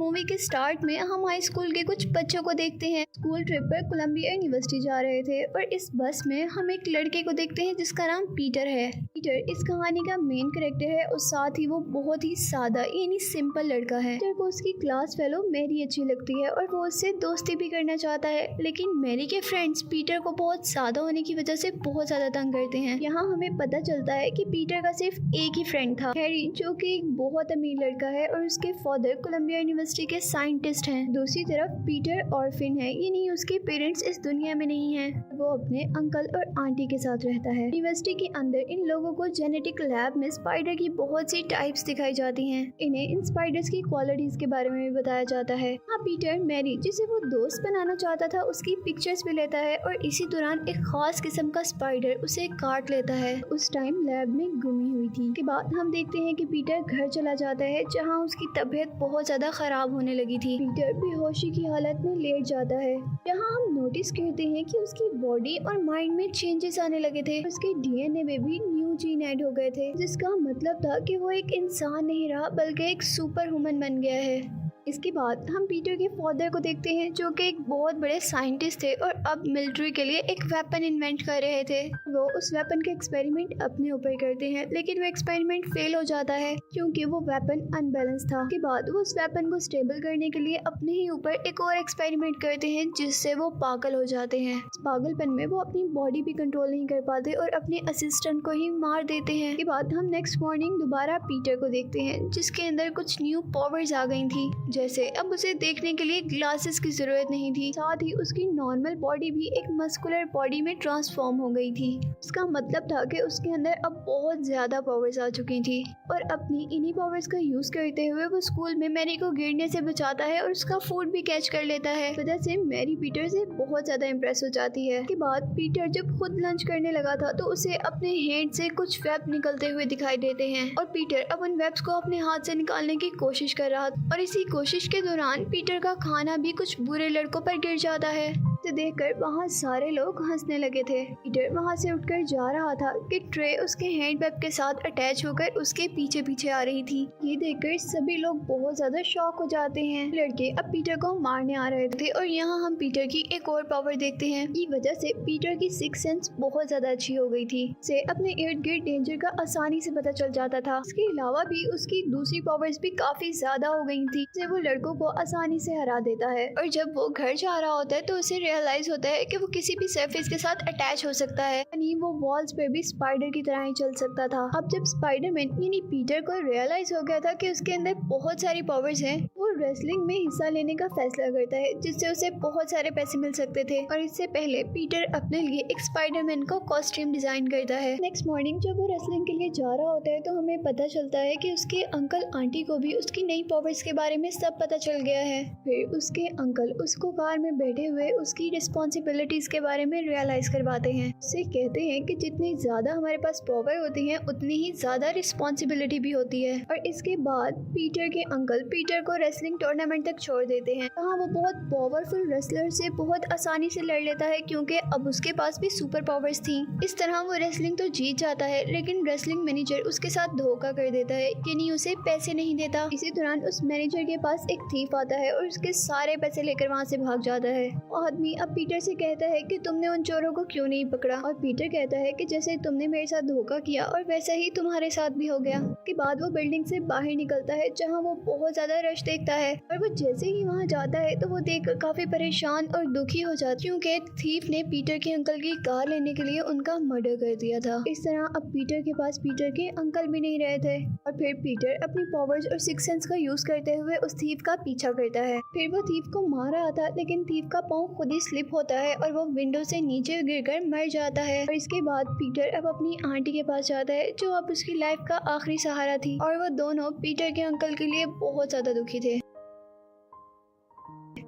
Movie के start में हम हाई स्कूल के कुछ बच्चों को देखते हैं। स्कूल ट्रिप पर कोलंबिया यूनिवर्सिटी जा रहे थे और इस बस में हम एक लड़के को देखते हैं जिसका नाम पीटर है। पीटर इस कहानी का मेन कैरेक्टर है और साथ ही वो बहुत ही सादा यानी सिंपल लड़का है। पीटर को उसकी क्लास फेलो मैरी अच्छी लगती है और वो उससे दोस्ती भी करना चाहता है, लेकिन मैरी के फ्रेंड्स पीटर को बहुत सादा होने की वजह से बहुत ज्यादा तंग करते हैं। यहाँ हमें पता चलता है कि पीटर का सिर्फ एक ही फ्रेंड था, हैरी, जो कि एक बहुत अमीर लड़का है और उसके फादर कोलंबिया यूनिवर्सिटी के साइंटिस्ट हैं। दूसरी तरफ पीटर ऑर्फिन है, यानी उसके पेरेंट्स इस दुनिया में नहीं हैं। वो अपने अंकल और आंटी के साथ रहता है। यूनिवर्सिटी के अंदर इन लोगों को जेनेटिक लैब में स्पाइडर की बहुत सी टाइप्स दिखाई जाती हैं। इन्हें इन स्पाइडर्स की क्वालिटीज के बारे में भी बताया जाता है। हाँ, पीटर मैरी, जिसे वो दोस्त बनाना चाहता था, उसकी पिक्चर्स भी लेता है और इसी दौरान एक खास किस्म का स्पाइडर उसे काट लेता है। उस टाइम लैब में गुमी हुई थी। के बाद हम देखते हैं कि पीटर घर चला जाता है जहाँ उसकी तबीयत बहुत ज्यादा खराब होने लगी थी। पीटर बेहोशी की हालत में लेट जाता है। यहाँ हम नोटिस करते हैं कि उसकी बॉडी और माइंड में चेंजेस आने लगे थे। उसके डीएनए में भी न्यू जीन ऐड हो गए थे, जिसका मतलब था कि वो एक इंसान नहीं रहा बल्कि एक सुपर ह्यूमन बन गया है। इसके बाद हम पीटर के फादर को देखते हैं, जो कि एक बहुत बड़े साइंटिस्ट थे और अब मिलिट्री के लिए एक वेपन इन्वेंट कर रहे थे। वो उस वेपन का एक्सपेरिमेंट अपने ऊपर करते हैं, लेकिन वो एक्सपेरिमेंट फेल हो जाता है क्योंकि वो वेपन अनबैलेंस था। के बाद वो उस वेपन को स्टेबल करने के लिए अपने ही ऊपर एक और एक्सपेरिमेंट करते हैं, जिससे वो पागल हो जाते हैं। इस पागलपन में वो अपनी बॉडी भी कंट्रोल नहीं कर पाते और अपने असिस्टेंट को ही मार देते हैं। के बाद हम नेक्स्ट मॉर्निंग दोबारा पीटर को देखते हैं, जिसके अंदर कुछ न्यू पावर्स आ गई थी। जैसे अब उसे देखने के लिए ग्लासेस की जरूरत नहीं थी, साथ ही उसकी नॉर्मल बॉडी भी एक मस्कुलर बॉडी में ट्रांसफॉर्म हो गई थी। इसका मतलब था कि उसके अंदर अब बहुत ज्यादा पावर्स आ चुकी थी और अपनी इन्हीं पावर्स का यूज करते हुए वो स्कूल में मैरी को गिरने से बचाता है और उसका फूड भी कैच कर लेता है। वजह से मैरी पीटर से बहुत ज्यादा इम्प्रेस हो जाती है। के बाद पीटर जब खुद लंच करने लगा था तो उसे अपने हैंड से कुछ वेब निकलते हुए दिखाई देते हैं और पीटर अब उन वेब्स को अपने हाथ से निकालने की कोशिश कर रहा था और इसी कोशिश के दौरान पीटर का खाना भी कुछ बुरे लड़कों पर गिर जाता है। इसे देखकर वहाँ सारे लोग हंसने लगे थे। पीटर वहाँ से उठकर जा रहा था कि ट्रे उसके हैंड बैग के साथ अटैच होकर उसके पीछे पीछे आ रही थी। ये देखकर सभी लोग बहुत ज्यादा शॉक हो जाते हैं। लड़के अब पीटर को मारने आ रहे थे और यहाँ हम पीटर की एक और पावर देखते हैं। इस वजह से पीटर की सिक्स सेंस बहुत ज्यादा अच्छी हो गई थी। उसे अपने इर्द गिर्द डेंजर का आसानी से पता चल जाता था। इसके अलावा भी उसकी दूसरी पावर्स भी काफी ज्यादा हो गई थी, जिससे वो लड़कों को आसानी से हरा देता है। और जब वो घर जा रहा होता है तो उसे रियलाइज होता है कि वो किसी भी सरफेस के साथ अटैच हो सकता है, यानी वो वॉल्स पे भी स्पाइडर की तरह ही चल सकता था। अब जब स्पाइडरमैन यानी पीटर को रियलाइज हो गया था कि उसके अंदर बहुत सारी पावर्स हैं, वो रेसलिंग में हिस्सा लेने का फैसला करता है, जिससे उसे बहुत सारे पैसे मिल सकते थे। और इससे पहले पीटर अपने लिए एक स्पाइडरमैन को कॉस्ट्यूम डिजाइन करता है। नेक्स्ट मॉर्निंग जब वो रेसलिंग के लिए जा रहा होता है तो हमें पता चलता है कि उसके अंकल आंटी को भी उसकी नई पावर्स के बारे में सब पता चल गया है। फिर उसके अंकल उसको कार में बैठे हुए उसकी रिस्पॉन्सिबिलिटीज के बारे में रियलाइज करवाते हैं। उससे कहते हैं कि जितनी ज्यादा हमारे पास पावर होती है उतनी ही ज्यादा रिस्पॉन्सिबिलिटी भी होती है। और इसके बाद पीटर के अंकल पीटर को रेसलिंग टूर्नामेंट तक छोड़ देते हैं। हाँ, वो बहुत पावरफुल रेसलर से बहुत आसानी से लड़ लेता है क्योंकि अब उसके पास भी सुपर पावर्स थी। इस तरह वो रेसलिंग तो जीत जाता है, लेकिन रेसलिंग मैनेजर उसके साथ धोखा कर देता है कि नहीं उसे पैसे नहीं देता। इसी दौरान उस मैनेजर के पास एक थीफ आता है और उसके सारे पैसे लेकर वहाँ से भाग जाता है। आदमी अब पीटर से कहता है कि तुमने उन चोरों को क्यों नहीं पकड़ा, और पीटर कहता है कि जैसे तुमने मेरे साथ धोखा किया और वैसा ही तुम्हारे साथ भी हो गया। के बाद वो बिल्डिंग से बाहर निकलता है जहाँ वो बहुत ज्यादा रश देखता है और वो जैसे ही वहाँ जाता है तो वो देखकर काफी परेशान और दुखी हो जाता है क्योंकि थीफ ने पीटर के अंकल की कार लेने के लिए उनका मर्डर कर दिया था। इस तरह अब पीटर के पास पीटर के अंकल भी नहीं रहे थे और फिर पीटर अपनी पावर्स और सिक्स सेंस का यूज करते हुए उस थीफ का पीछा करता है। फिर वो थीफ को मार रहा था, लेकिन थीफ का पाँव खुद ही स्लिप होता है और वो विंडो से नीचे गिरकर मर जाता है। और इसके बाद पीटर अब अपनी आंटी के पास जाता है, जो अब उसकी लाइफ का आखिरी सहारा थी, और वो दोनों पीटर के अंकल के लिए बहुत ज्यादा दुखी थे।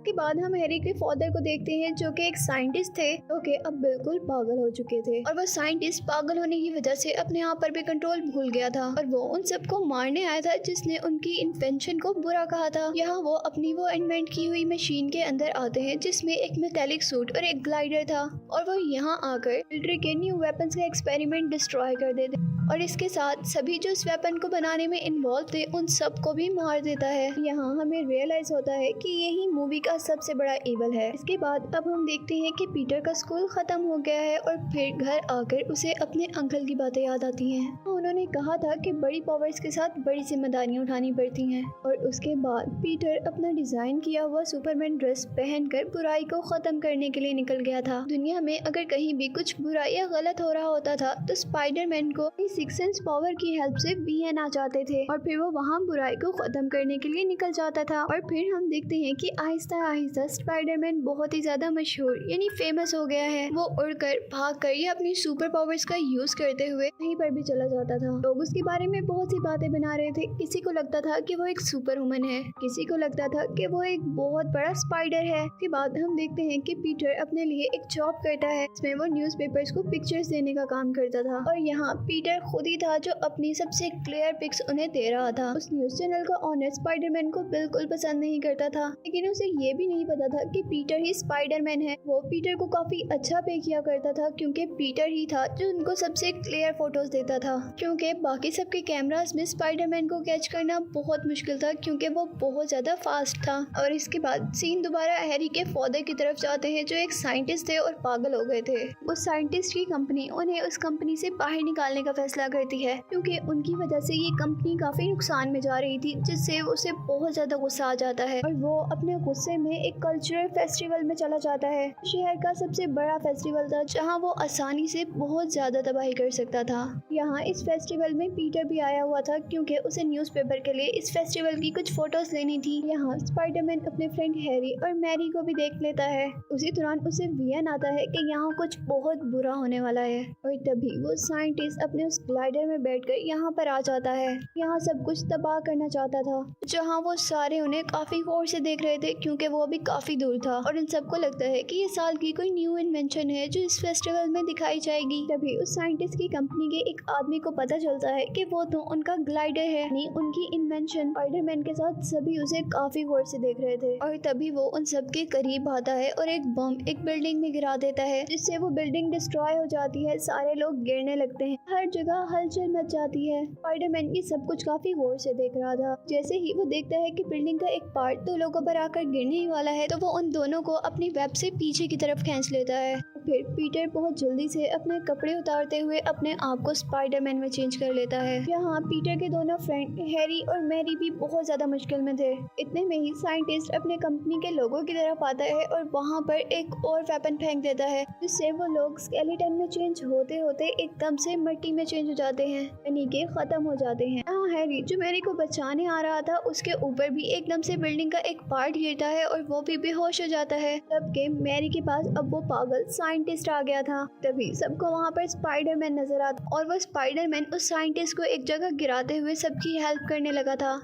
इसके बाद हम हैरी के फादर को देखते हैं जो कि एक साइंटिस्ट थे जो कि अब बिल्कुल पागल हो चुके थे और वो साइंटिस्ट पागल होने की वजह से अपने आप पर भी कंट्रोल भूल गया था और वो उन सबको मारने आया था जिसने उनकी इन्वेंशन को बुरा कहा था। यहाँ वो अपनी वो इन्वेंट की हुई मशीन के अंदर आते हैं जिसमें एक मेटेलिक सूट और एक ग्लाइडर था और वो यहाँ आकर मिलिट्री के न्यू वेपन्स का एक्सपेरिमेंट डिस्ट्रॉय कर देते और इसके साथ सभी जो इस वेपन को बनाने में इन्वॉल्व थे उन सबको भी मार देता है। यहाँ हमें रियलाइज होता है कि यही मूवी का सबसे बड़ा इवल है। इसके बाद अब हम देखते हैं कि पीटर का स्कूल खत्म हो गया है और फिर घर आकर उसे अपने अंकल की बातें याद आती हैं। उन्होंने कहा था कि बड़ी पावर्स के साथ बड़ी जिम्मेदारियां उठानी पड़ती हैं और उसके बाद पीटर अपना डिजाइन किया हुआ सुपरमैन ड्रेस पहनकर बुराई को खत्म करने के लिए निकल गया था। दुनिया में अगर कहीं भी कुछ बुरा या गलत हो रहा होता था तो स्पाइडरमैन को सिक्स सेंस पावर की हेल्प से वीएन आ जाते थे और फिर वो वहाँ बुराई को खत्म करने के लिए निकल जाता था। और फिर हम देखते हैं कि आहिस्ता आहिस्ता स्पाइडरमैन बहुत ही ज्यादा मशहूर यानी फेमस हो गया है। वो उड़कर, भागकर या अपनी सुपर पावर्स का यूज करते हुए कहीं पर भी चला जाता था। लोग उसके बारे में बहुत सी बातें बना रहे थे। किसी को लगता था कि वो एक सुपर वुमन है, किसी को लगता था कि वो एक बहुत बड़ा स्पाइडर है। के बाद हम देखते हैं कि पीटर अपने लिए एक जॉब करता है इसमें वो न्यूज़पेपर्स को पिक्चर्स देने का काम करता था और यहाँ पीटर खुद ही था जो अपनी सबसे क्लियर पिक्स उन्हें दे रहा था। उस न्यूज चैनल का ऑनर स्पाइडरमैन को बिल्कुल पसंद नहीं करता था, लेकिन उसे ये भी नहीं पता था कि पीटर ही स्पाइडरमैन है। वो पीटर को काफी अच्छा पे किया करता था क्योंकि पीटर ही था जो उनको सबसे क्लियर फोटोज देता था, क्योंकि बाकी सबके कैमरास में स्पाइडरमैन को कैच करना बहुत मुश्किल था क्योंकि वो बहुत ज्यादा फास्ट था। और इसके बाद सीन दोबारा हैरी के फादर की तरफ जाते हैं जो एक साइंटिस्ट थे और पागल हो गए थे। उस साइंटिस्ट की कंपनी उन्हें उस कंपनी से बाहर निकालने का फैसला करती है क्योंकि उनकी वजह से ये कंपनी काफी नुकसान में जा रही थी, जिससे उसे बहुत ज्यादा गुस्सा आ जाता है और वो अपने गुस्से में एक कल्चरल फेस्टिवल में चला जाता है। शहर का सबसे बड़ा फेस्टिवल था जहाँ वो आसानी से बहुत ज्यादा तबाही कर सकता था। यहाँ इस फेस्टिवल में पीटर भी आया हुआ था क्योंकि उसे न्यूज़पेपर के लिए इस फेस्टिवल की कुछ फोटोज लेनी थी। यहाँ स्पाइडरमैन अपने फ्रेंड हैरी और मैरी को भी देख लेता है। उसी दौरान उसे वीएन आता है कि यहाँ कुछ बहुत बुरा होने वाला है और तभी वो साइंटिस्ट अपने उस ग्लाइडर में बैठकर यहाँ पर आ जाता है। यहाँ सब कुछ तबाह करना चाहता था, जहाँ वो सारे उन्हें काफी गौर से देख रहे थे क्योंकि वो अभी काफी दूर था और इन सबको लगता है कि ये साल की कोई न्यू इन्वेंशन है जो इस फेस्टिवल में दिखाई जाएगी। तभी उस साइंटिस्ट की कंपनी के एक आदमी को पता चलता है कि वो तो उनका ग्लाइडर है, यानी उनकी इन्वेंशन। स्पाइडरमैन के साथ सभी उसे काफी गौर से देख रहे थे और तभी वो उन सबके करीब आता है और एक बम एक बिल्डिंग में गिरा देता है जिससे वो बिल्डिंग डिस्ट्रॉय हो जाती है। सारे लोग गिरने लगते हैं, हर जगह हलचल मच जाती है। स्पाइडरमैन ये सब कुछ काफी गौर से देख रहा था। जैसे ही वो देखता है कि बिल्डिंग का एक पार्ट दो लोगों पर आकर गिरने ही वाला है तो वो उन दोनों को अपनी वेब से पीछे की तरफ खींच लेता है। फिर पीटर बहुत जल्दी से अपने कपड़े उतारते हुए अपने आप को स्पाइडरमैन में चेंज कर लेता है। यहाँ पीटर के दोनों फ्रेंड हैरी और मैरी भी बहुत ज्यादा मुश्किल में थे। इतने में ही साइंटिस्ट अपने कंपनी के लोगों की तरफ आता है और वहाँ पर एक और वेपन फेंक देता है जिससे वो लोग स्केलेटन में चेंज होते होते एकदम से मिट्टी में चेंज हो जाते हैं, यानी कि खत्म हो जाते हैं। यहाँ हैरी जो मैरी को बचाने आ रहा था उसके ऊपर भी एकदम से बिल्डिंग का एक पार्ट गिरता है और वो भी बेहोश हो जाता है। जबकि मैरी के पास अब वो पागल साइंटिस्ट आ गया था। तभी सबको वहाँ पर स्पाइडरमैन नजर आता और वो स्पाइडरमैन उस साइंटिस्ट को एक जगह गिराते हुए सबकी हेल्प करने लगा था।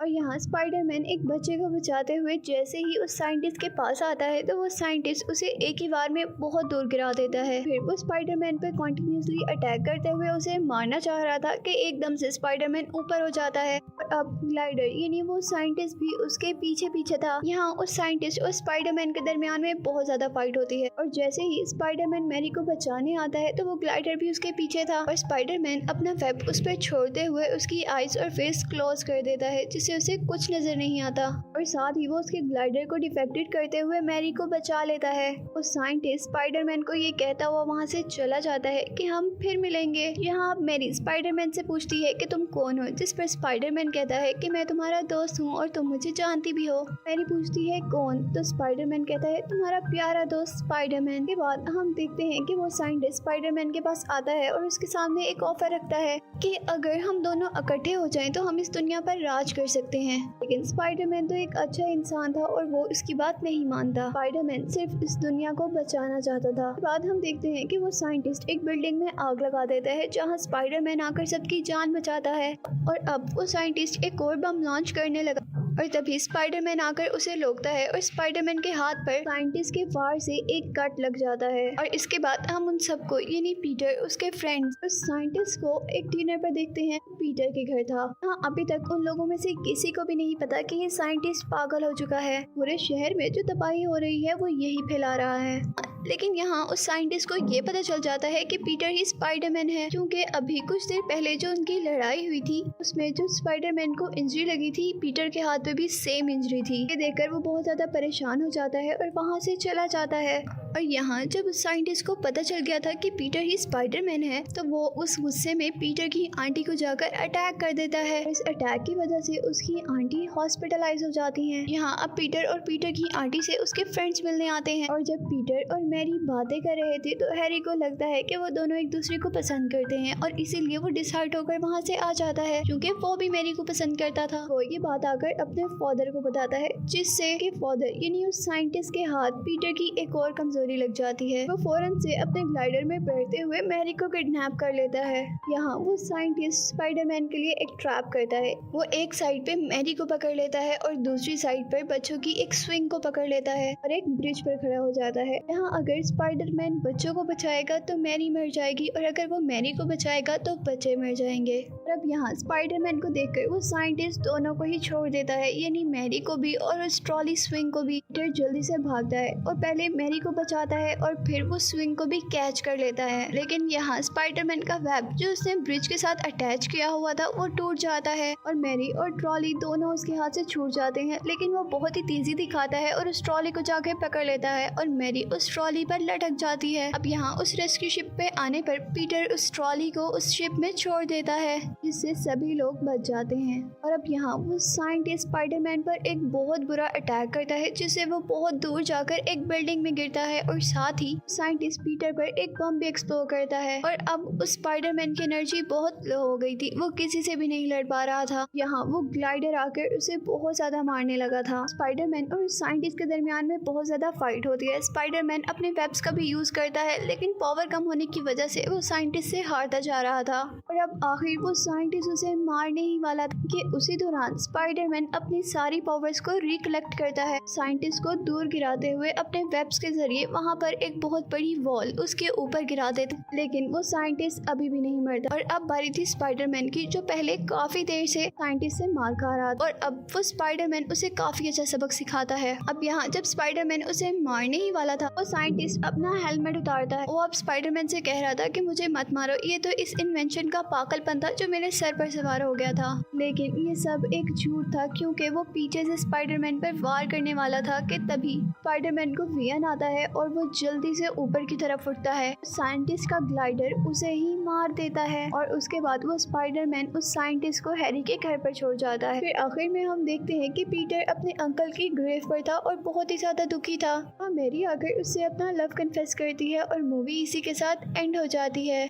और यहाँ स्पाइडरमैन एक बच्चे को बचाते हुए जैसे ही उस साइंटिस्ट के पास आता है तो वो साइंटिस्ट उसे एक ही बार में बहुत दूर गिरा देता है। फिर वो स्पाइडरमैन पर कंटिन्यूसली अटैक करते हुए उसे मारना चाह रहा था कि एकदम से स्पाइडरमैन ऊपर हो जाता है और अब ग्लाइडर यानी वो साइंटिस्ट भी उसके पीछे पीछे था। यहाँ उस साइंटिस्ट और स्पाइडरमैन के दरमियान में बहुत ज्यादा फाइट होती है और जैसे ही स्पाइडरमैन मैरी को बचाने आता है तो वो ग्लाइडर भी उसके पीछे था और स्पाइडरमैन अपना वेब उस पर छोड़ते हुए उसकी आईज और फेस क्लोज कर देता है जिससे उसे कुछ नजर नहीं आता और साथ ही वो उसके ग्लाइडर को डिफेक्टेड करते हुए मैरी को बचा लेता है। उस साइंटिस्ट स्पाइडरमैन को ये कहता हुआ वहाँ से चला जाता है कि हम फिर मिलेंगे। यहाँ अब मैरी स्पाइडरमैन से पूछती है कि तुम कौन हो, जिस पर स्पाइडरमैन कहता है कि मैं तुम्हारा दोस्त हूँ और तुम मुझे जानती भी हो। मैरी पूछती है कौन, तो स्पाइडरमैन कहता है तुम्हारा प्यारा दोस्त स्पाइडरमैन। के बाद हम देखते हैं कि वो साइंटिस्ट स्पाइडरमैन के पास आता है और उसके सामने एक ऑफर रखता है कि अगर हम दोनों इकट्ठे हो जाएं तो हम इस दुनिया पर राज कर सकते हैं। लेकिन स्पाइडरमैन तो एक अच्छा इंसान था और वो इसकी बात नहीं मानता। स्पाइडरमैन सिर्फ इस दुनिया को बचाना चाहता था। बाद हम देखते हैं कि वो साइंटिस्ट एक बिल्डिंग में आग लगा देता है जहां स्पाइडरमैन आकर सबकी जान बचाता है और अब वो साइंटिस्ट एक और बम लॉन्च करने लगा और तभी स्पाइडरमैन आकर उसे रोकता है और स्पाइडरमैन के हाथ पर साइंटिस्ट के वार से एक कट लग जाता है। और इसके बाद हम उन सबको यानी पीटर, उसके फ्रेंड्स और साइंटिस्ट को एक डिनर पर देखते हैं। पीटर के घर था। हाँ, अभी तक उन लोगों में से किसी को भी नहीं पता कि ये साइंटिस्ट पागल हो चुका है। पूरे शहर में जो तबाही हो रही है वो यही फैला रहा है। लेकिन यहाँ उस साइंटिस्ट को ये पता चल जाता है कि पीटर ही स्पाइडरमैन है, क्योंकि अभी कुछ देर पहले जो उनकी लड़ाई हुई थी उसमें जो स्पाइडरमैन को इंजरी लगी थी, पीटर के हाथ पे भी सेम इंजरी थी। ये देखकर वो बहुत ज्यादा परेशान हो जाता है और वहाँ से चला जाता है। और यहाँ जब उस साइंटिस्ट को पता चल गया था कि पीटर ही स्पाइडरमैन है, तो वो उस गुस्से में पीटर की आंटी को जाकर अटैक कर देता है। इस अटैक की वजह से उसकी आंटी हॉस्पिटलाइज हो जाती हैं। यहाँ अब पीटर और पीटर की आंटी से उसके फ्रेंड्स मिलने आते हैं। और जब पीटर और मैरी बातें कर रहे थे तो हैरी को लगता है कि वो दोनों एक दूसरे को पसंद करते हैं और इसीलिए वो डिसहार्ट होकर वहाँ से आ जाता है, क्योंकि वो भी मैरी को पसंद करता था। वो ये बात आकर अपने फादर को बताता है, जिससे कि फादर यानी उस साइंटिस्ट के हाथ पीटर की एक और कमजोरी लग जाती है। वो फौरन से अपने ग्लाइडर में बैठते हुए मैरी को किडनैप कर लेता है। यहाँ वो साइंटिस्ट स्पाइडरमैन के लिए एक ट्रैप करता है। वो एक साइड पे मैरी को पकड़ लेता है और दूसरी साइड पर बच्चों की एक स्विंग को पकड़ लेता है और एक ब्रिज पर खड़ा हो जाता है। यहाँ अगर स्पाइडरमैन बच्चों को बचाएगा तो मैरी मर जाएगी और अगर वो मैरी को बचाएगा तो बच्चे मर जाएंगे। और अब यहाँ स्पाइडरमैन को देखकर वो साइंटिस्ट दोनों को ही छोड़ देता है, यानी मैरी को भी और उस ट्रॉली स्विंग को भी। पीटर जल्दी से भागता है और पहले मैरी को बचाता है और फिर वो स्विंग को भी कैच कर लेता है। लेकिन यहाँ स्पाइडरमैन का वेब जो उसने ब्रिज के साथ अटैच किया हुआ था वो टूट जाता है और मैरी और ट्रॉली दोनों उसके हाथ से छूट जाते हैं। लेकिन वो बहुत ही तेजी दिखाता है और उस ट्रॉली को जाके पकड़ लेता है और मैरी उस ट्रॉली पर लटक जाती है। अब यहाँ उस रेस्क्यू शिप पे आने पर पीटर उस ट्रॉली को उस शिप में छोड़ देता है, जिससे सभी लोग बच जाते हैं। और अब यहाँ वो साइंटिस्ट स्पाइडरमैन पर एक बहुत बुरा अटैक करता है, जिससे वो बहुत दूर जाकर एक बिल्डिंग में गिरता है और साथ ही साइंटिस्ट पीटर पर एक बम भी एक्सप्लोड करता है। और अब उस स्पाइडरमैन की एनर्जी बहुत लो हो गई थी, वो किसी से भी नहीं लड़ पा रहा था। यहाँ वो ग्लाइडर आकर उसे बहुत ज्यादा मारने लगा था। स्पाइडरमैन और साइंटिस्ट के दरमियान में बहुत ज्यादा फाइट होती है। स्पाइडरमैन अपने वेब्स का भी यूज करता है, लेकिन पावर कम होने की वजह से वो साइंटिस्ट से हारता जा रहा था। और अब आखिर वो साइंटिस्ट उसे मारने ही वाला था कि उसी दौरान स्पाइडरमैन अपनी सारी पावर्स को रिकलेक्ट करता है, साइंटिस्ट को दूर गिराते हुए अपने वेब्स के जरिए वहाँ पर एक बहुत बड़ी वॉल उसके ऊपर गिरा देता। लेकिन वो साइंटिस्ट अभी भी नहीं मरता। और अब बारी थी स्पाइडरमैन की, जो पहले काफी देर से साइंटिस्ट से मार खा रहा था और अब वो स्पाइडरमैन उसे काफी अच्छा सबक सिखाता है। अब यहाँ जब स्पाइडरमैन उसे मारने ही वाला था, वो साइंटिस्ट अपना हेलमेट उतारता है। वो अब स्पाइडरमैन से कह रहा था कि मुझे मत मारो, ये तो इस इन्वेंशन का पागलपन था जो मेरे सर पर सवार हो गया था। लेकिन ये सब एक झूठ था, क्योंकि वो पीछे से स्पाइडरमैन पर वार करने वाला था कि तभी स्पाइडरमैन को वियन आता है और वो जल्दी से ऊपर की तरफ उठता है। साइंटिस्ट का ग्लाइडर उसे ही मार देता है और उसके बाद वो स्पाइडरमैन उस साइंटिस्ट को हैरी के घर पर छोड़ जाता है। फिर आखिर में हम देखते हैं कि पीटर अपने अंकल की ग्रेव पर था और बहुत ही ज्यादा दुखी था। मैरी आकर उससे अपना लव कन्फेस करती है और मूवी इसी के साथ एंड हो जाती है।